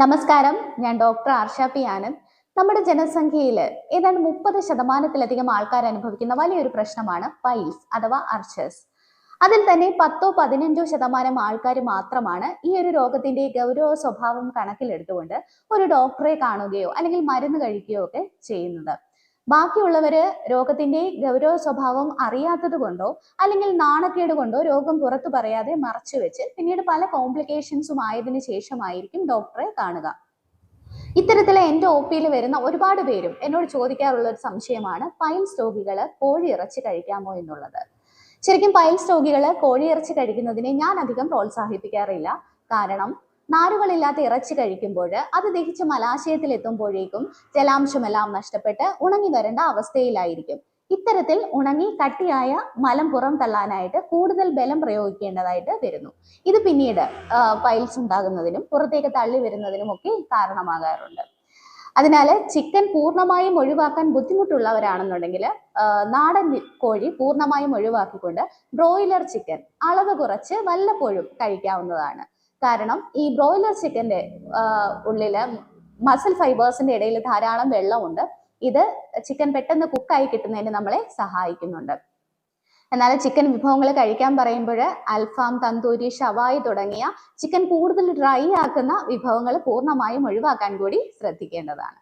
നമസ്കാരം, ഞാൻ ഡോക്ടർ ആർഷ പി ആനന്ദ്. നമ്മുടെ ജനസംഖ്യയിൽ ഏതാണ്ട് 30% ആൾക്കാർ അനുഭവിക്കുന്ന വലിയൊരു പ്രശ്നമാണ് പൈൽസ് അഥവാ അർച്ചേഴ്സ്. അതിൽ തന്നെ 10-15% ആൾക്കാർ മാത്രമാണ് ഈ ഒരു രോഗത്തിന്റെ ഗൗരവ സ്വഭാവം കണക്കിലെടുത്തുകൊണ്ട് ഒരു ഡോക്ടറെ കാണുകയോ അല്ലെങ്കിൽ മരുന്ന് കഴിക്കുകയോ ഒക്കെ ചെയ്യുന്നത്. ബാക്കിയുള്ളവര് രോഗത്തിന്റെ ഗൗരവ സ്വഭാവം അറിയാത്തത് കൊണ്ടോ അല്ലെങ്കിൽ നാണക്കേട് കൊണ്ടോ രോഗം പുറത്തു പറയാതെ മറച്ചു വെച്ച് പിന്നീട് പല കോംപ്ലിക്കേഷൻസും ആയതിനു ശേഷമായിരിക്കും ഡോക്ടറെ കാണുക. ഇത്തരത്തിലെ എൻ്റെ ഒ പിയിൽ വരുന്ന ഒരുപാട് പേരും എന്നോട് ചോദിക്കാറുള്ള ഒരു സംശയമാണ് പൈൽസ് രോഗികൾ കോഴിയിറച്ചി കഴിക്കാമോ എന്നുള്ളത്. ശരിക്കും പൈൽസ് രോഗികൾ കോഴിയിറച്ചി കഴിക്കുന്നതിനെ ഞാൻ അധികം പ്രോത്സാഹിപ്പിക്കാറില്ല. കാരണം നാരുകളില്ലാത്ത ഇറച്ചി കഴിക്കുമ്പോൾ അത് ദഹിച്ച് മലാശയത്തിൽ എത്തുമ്പോഴേക്കും ജലാംശമെല്ലാം നഷ്ടപ്പെട്ട് ഉണങ്ങി വരേണ്ട അവസ്ഥയിലായിരിക്കും. ഇത്തരത്തിൽ ഉണങ്ങി കട്ടിയായ മലം പുറം തള്ളാനായിട്ട് കൂടുതൽ ബലം പ്രയോഗിക്കേണ്ടതായിട്ട് വരുന്നു. ഇത് പിന്നീട് പൈൽസ് ഉണ്ടാകുന്നതിനും പുറത്തേക്ക് തള്ളി വരുന്നതിനും ഒക്കെ കാരണമാകാറുണ്ട്. അതിനാൽ ചിക്കൻ പൂർണ്ണമായും ഒഴിവാക്കാൻ ബുദ്ധിമുട്ടുള്ളവരാണെന്നുണ്ടെങ്കിൽ നാടൻ കോഴി പൂർണ്ണമായും ഒഴിവാക്കിക്കൊണ്ട് ബ്രോയിലർ ചിക്കൻ അളവ് കുറച്ച് വല്ലപ്പോഴും കഴിക്കാവുന്നതാണ്. കാരണം ഈ ബ്രോയിലർ ചിക്കൻ്റെ ഉള്ളില് മസിൽ ഫൈബേഴ്സിന്റെ ഇടയിൽ ധാരാളം വെള്ളമുണ്ട്. ഇത് ചിക്കൻ പെട്ടെന്ന് കുക്കായി കിട്ടുന്നതിന് നമ്മളെ സഹായിക്കുന്നുണ്ട്. എന്നാൽ ചിക്കൻ വിഭവങ്ങൾ കഴിക്കാൻ പറയുമ്പോൾ അൽഫാം, തന്തൂരി, ഷവായി തുടങ്ങിയ ചിക്കൻ കൂടുതൽ ഡ്രൈ ആക്കുന്ന വിഭവങ്ങൾ പൂർണ്ണമായും ഒഴിവാക്കാൻ കൂടി ശ്രദ്ധിക്കേണ്ടതാണ്.